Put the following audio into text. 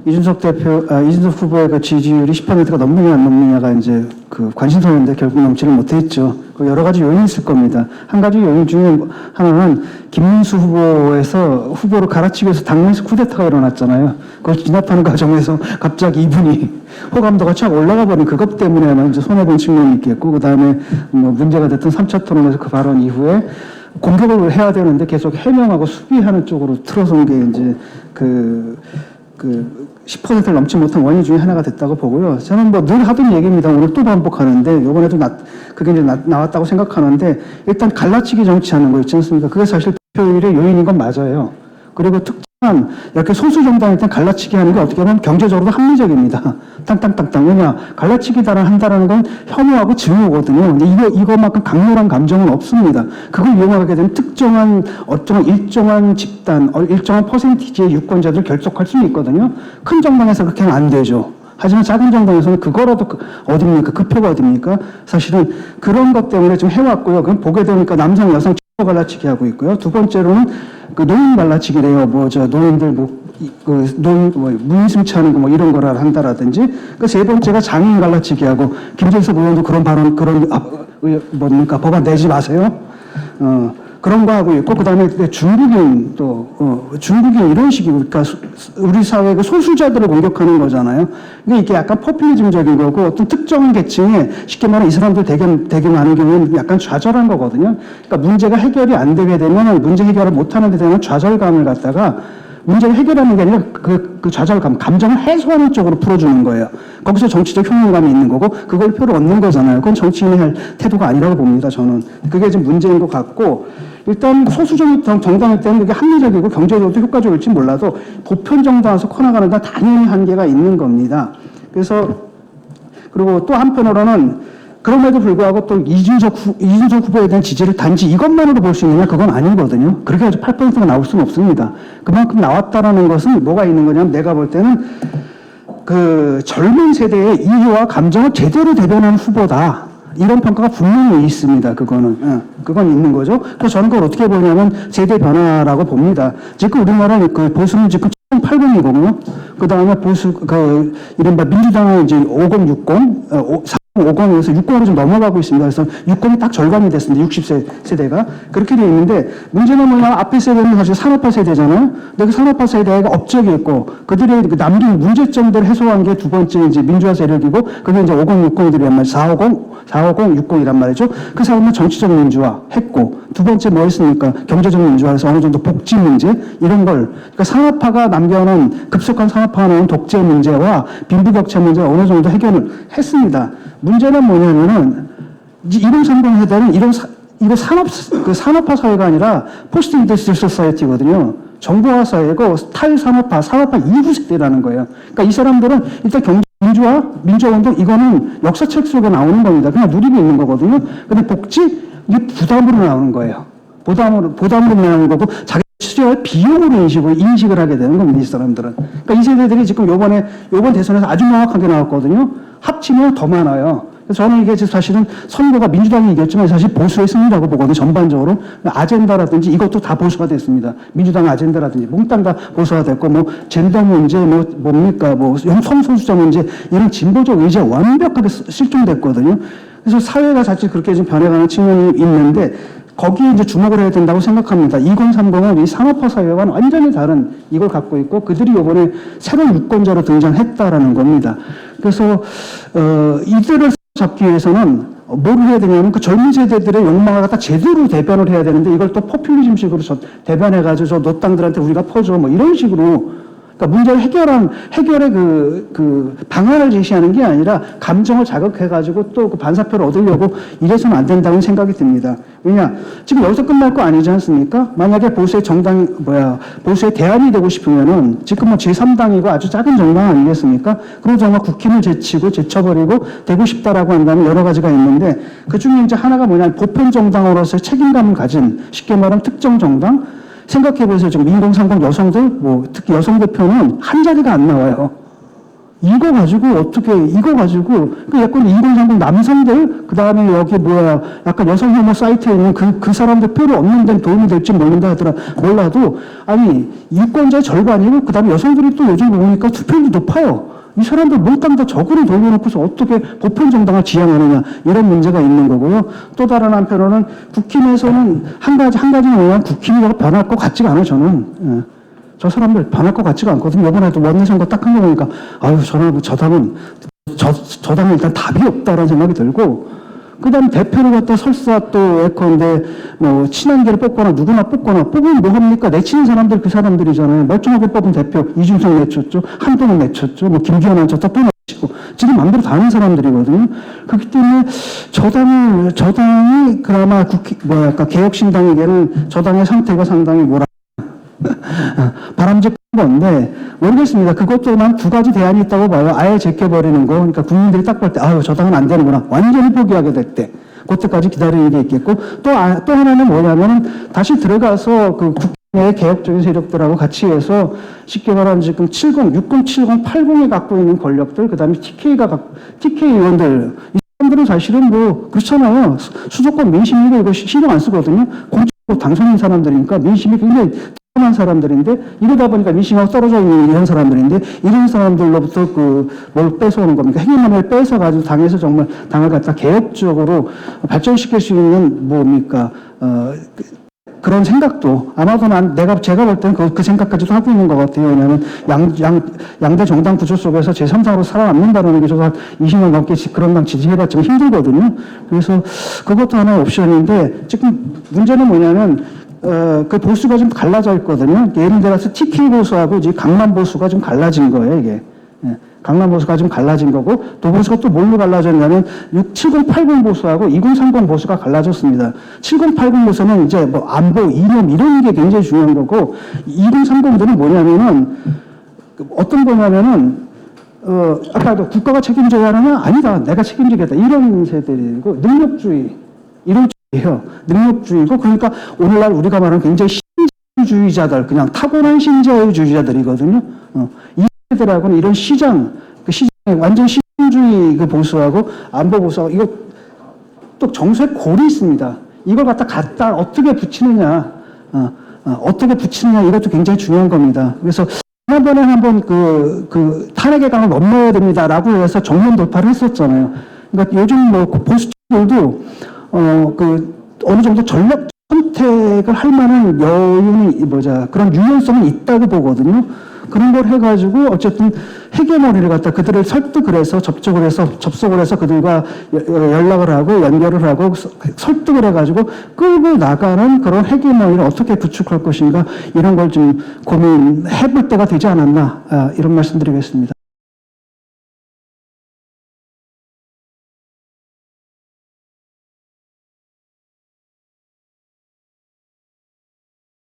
이준석 후보의 그 지지율이 10%가 넘느냐 안 넘느냐가 이제 그 관심사였는데 결국 넘지를 못했죠. 여러 가지 요인이 있을 겁니다. 한 가지 요인 중에 하나는 김문수 후보를 갈아치기 위해서 당내에서 쿠데타가 일어났잖아요. 그걸 진압하는 과정에서 갑자기 이분이 호감도가 착 올라가 버린 그것 때문에 이제 손해본 측면이 있겠고, 그 다음에 뭐 문제가 됐던 3차 토론에서 그 발언 이후에 공격을 해야 되는데 계속 해명하고 수비하는 쪽으로 틀어선 게 이제 그 10%를 넘지 못한 원인 중에 하나가 됐다고 보고요. 저는 뭐 늘 하던 얘기입니다. 오늘 또 반복하는데, 요번에도 그게 이제 나왔다고 생각하는데, 일단 갈라치기 정치하는 거 있지 않습니까? 그게 사실 득표율의 요인인 건 맞아요. 그리고 특정한 이렇게 소수 정당일 땐 갈라치기 하는 게 어떻게 보면 경제적으로도 합리적입니다. 땅땅땅땅. 왜냐? 갈라치기를 한다라는 건 혐오하고 증오거든요. 근데 이것만큼 강렬한 감정은 없습니다. 그걸 이용하게 되면 특정한 일정한 집단, 일정한 퍼센티지의 유권자들을 결속할 수는 있거든요. 큰 정당에서 그렇게 하면 안 되죠. 하지만 작은 정당에서는 그거라도 어딥니까? 그 표가 어딥니까? 사실은 그런 것 때문에 좀 해왔고요. 그럼 보게 되니까 남성, 여성 갈라치기 하고 있고요. 두 번째로는 그 노인 갈라치기래요. 노인들 무임승차하는 거 이런 거를 한다라든지. 그 세 번째가 장애인 갈라치기 하고, 김재석 의원도 그런 법안 내지 마세요. 그런 거 하고 있고, 그 다음에 중국인 이런 식이고, 그러니까 우리 사회의 그 소수자들을 공격하는 거잖아요. 이게 약간 포퓰리즘적인 거고, 어떤 특정한 계층에 쉽게 말하면 이 사람들 되게 많은 경우는 약간 좌절한 거거든요. 그러니까 문제가 해결이 안 되게 되면, 문제 해결을 못 하는 데 되면 좌절감을 갖다가 문제를 해결하는 게 아니라 그 좌절감, 감정을 해소하는 쪽으로 풀어주는 거예요. 거기서 정치적 효능감이 있는 거고, 그걸 표로 얻는 거잖아요. 그건 정치인이 할 태도가 아니라고 봅니다, 저는. 그게 좀 문제인 것 같고, 일단 소수 정당일 때는 그게 합리적이고 경제적으로도 효과적일지 몰라도 보편 정당에서 커나가는 건 당연히 한계가 있는 겁니다. 그리고 또 한편으로는 그럼에도 불구하고 또 이준석 후보에 대한 지지를 단지 이것만으로 볼 수 있느냐? 그건 아니거든요. 그렇게 해서 8%가 나올 수는 없습니다. 그만큼 나왔다라는 것은 뭐가 있는 거냐면, 내가 볼 때는 그 젊은 세대의 이유와 감정을 제대로 대변하는 후보다. 이런 평가가 분명히 있습니다. 그건 있는 거죠. 그래서 저는 그걸 어떻게 보냐면 세대 변화라고 봅니다. 지금 우리나라 그 보수는 지금 80이거든요. 그 다음에 이른바 민주당은 이제 50, 50에서 60으로 좀 넘어가고 있습니다. 그래서 60이 딱 절반이 됐습니다. 60세 세대가. 그렇게 되어 있는데, 문제는 뭐냐, 앞에 세대는 사실 산업화 세대잖아요. 근데 그 산업화 세대가 업적이 있고, 그들의 남긴 문제점들을 해소한 게 두 번째 이제 민주화 세력이고, 그게 이제 50, 60이란 말이죠. 450, 60이란 말이죠. 그 사람은 정치적 민주화 했고, 두 번째 뭐 했습니까? 경제적 민주화에서 어느 정도 복지 문제, 이런 걸. 그러니까 산업화가 남겨놓은, 급속한 산업화가 나온 독재 문제와 빈부격차 문제를 어느 정도 해결을 했습니다. 문제는 뭐냐면은, 2030 세대는 이거 산업화 사회가 아니라 포스트 인더스트리얼 소사이어티거든요. 정보화 사회고 산업화 이후 세대라는 거예요. 그러니까 이 사람들은 일단 민주화운동, 이거는 역사책 속에 나오는 겁니다. 그냥 누리고 있는 거거든요. 근데 복지, 이게 부담으로 나오는 거예요. 부담으로 나오는 거고, 자기 수요할 비용으로 인식을 하게 되는 겁니다, 이 사람들은. 그러니까 이 세대들이 지금 요번 대선에서 아주 명확하게 나왔거든요. 합치면 더 많아요. 그래서 저는 이게 사실은 선거가 민주당이 이겼지만 사실 보수의 승리라고 보거든요, 전반적으로. 아젠다라든지 이것도 다 보수가 됐습니다. 민주당 아젠다라든지 몽땅 다 보수가 됐고, 젠더 문제, 성소수자 문제, 이런 진보적 의지가 완벽하게 실종됐거든요. 그래서 사회가 자칫 그렇게 좀 변해가는 측면이 있는데, 거기에 이제 주목을 해야 된다고 생각합니다. 2030은 이 산업화 사회와는 완전히 다른 이걸 갖고 있고, 그들이 이번에 새로운 유권자로 등장했다라는 겁니다. 그래서 이들을 잡기 위해서는 뭘 해야 되냐면, 그 젊은 세대들의 욕망을 갖다 제대로 대변을 해야 되는데, 이걸 또 포퓰리즘식으로 대변해가지고 너 땅들한테 우리가 퍼줘 이런 식으로. 그러니까 문제를 해결의 그 방안을 제시하는 게 아니라 감정을 자극해가지고 또 그 반사표를 얻으려고 이래서는 안 된다는 생각이 듭니다. 왜냐, 지금 여기서 끝날 거 아니지 않습니까? 만약에 보수의 대안이 되고 싶으면은, 지금 제3당이고 아주 작은 정당 아니겠습니까? 그럼 정말 국힘을 제쳐버리고 되고 싶다라고 한다면 여러 가지가 있는데, 그 중에 이제 하나가 뭐냐면, 보편 정당으로서의 책임감을 가진, 쉽게 말하면 특정 정당, 생각해보세요. 지금 2030 여성들, 특히 여성 대표는 한 자리가 안 나와요. 이거 가지고, 그 약간 2030 남성들, 그 다음에 여기 뭐야, 약간 여성 혐오 사이트에 있는 그 사람들 표를 얻는 데 도움이 될지 몰라도, 아니, 유권자의 절반이고, 그 다음에 여성들이 또 요즘 보니까 투표율이 높아요. 이 사람들 몽땅 다 적으로 돌려놓고서 어떻게 보편 정당을 지향하느냐, 이런 문제가 있는 거고요. 또 다른 한편으로는 국힘에서는 한 가지는 뭐냐면 국힘이 변할 것 같지가 않아요, 저는. 예. 저 사람들 변할 것 같지가 않거든요. 이번에도 원내 선거 딱 한 거 보니까, 아유, 저 당은 일단 답이 없다라는 생각이 들고, 그 다음 대표를 갖다 설사 또 예컨대, 뭐, 친한계를 뽑거나 누구나 뽑으면 뭐 합니까? 내치는 사람들 그 사람들이잖아요. 멀쩡하게 뽑은 대표, 이준석 내쳤죠. 한동훈 내쳤죠. 뭐, 김기현 내쳤다 또 내치고. 지금 마음대로 다 하는 사람들이거든요. 그렇기 때문에 저당이 그나마 개혁신당에게는 저당의 상태가 상당히 바람직한 건데, 모르겠습니다. 그것도 난 두 가지 대안이 있다고 봐요. 아예 제껴버리는 거. 그러니까 국민들이 딱 볼 때, 아유, 저당은 안 되는구나. 완전히 포기하게 될 때. 그때까지 기다리는 게 있겠고, 또 하나는 뭐냐면은, 다시 들어가서 그 국내 개혁적인 세력들하고 같이 해서, 쉽게 말하면 지금 60, 70, 80이 갖고 있는 권력들, 그 다음에 TK 의원들, 이 사람들은 사실은 뭐, 그렇잖아요. 수도권 민심이고 이거 신경 안 쓰거든요. 공적으로 당선인 사람들이니까 민심이 굉장히 한 사람들인데, 이러다 보니까 민심하고 떨어져 있는 이런 사람들인데, 이런 사람들로부터 뭘 뺏어오는 겁니까? 핵심을 뺏어가지고 당에서 정말 당을 갖다 개혁적으로 발전시킬 수 있는 뭡니까? 그런 생각도 아마도 제가 볼 때는 그 생각까지도 하고 있는 것 같아요. 왜냐하면 양대 정당 구조 속에서 제3당으로 살아남는다는 게 저도 한 20년 넘게 그런 당 지지해봤지만 힘들거든요. 그래서 그것도 하나의 옵션인데, 지금 문제는 뭐냐면, 그 보수가 좀 갈라져 있거든요. 예를 들어서 TK 보수하고 이제 강남 보수가 좀 갈라진 거예요, 이게. 예. 강남 보수가 좀 갈라진 거고, 또 보수가 또 뭘로 갈라졌냐면, 70, 80 보수하고 2030 보수가 갈라졌습니다. 70, 80 보수는 이제 뭐 안보, 이념, 이런 게 굉장히 중요한 거고, 2030들은 뭐냐면은, 어떤 거냐면은, 아까도 국가가 책임져야 하느냐? 아니다. 내가 책임지겠다. 이런 세대이고, 능력주의. 이런 능력주의고, 그러니까 오늘날 우리가 말하는 굉장히 신자유주의자들, 그냥 타고난 신자유주의자들이거든요. 이 세대라고는 이런 완전 시장주의 보수하고 안보 보수하고, 이거 또 정서의 골이 있습니다. 이걸 갖다 어떻게 붙이느냐, 이것도 굉장히 중요한 겁니다. 그래서 지난번에 한번 탄핵의 강을 넘어야 됩니다라고 해서 정면 돌파를 했었잖아요. 그러니까 요즘 뭐 보수들도 어느 정도 전략 선택을 할 만한 그런 유연성이 있다고 보거든요. 그런 걸 해가지고, 어쨌든, 헤게모니를 갖다 그들을 설득을 해서, 접속을 해서 그들과 연락을 하고, 연결을 하고, 설득을 해가지고, 끌고 나가는 그런 헤게모니를 어떻게 구축할 것인가, 이런 걸 좀 고민해볼 때가 되지 않았나, 이런 말씀 드리겠습니다.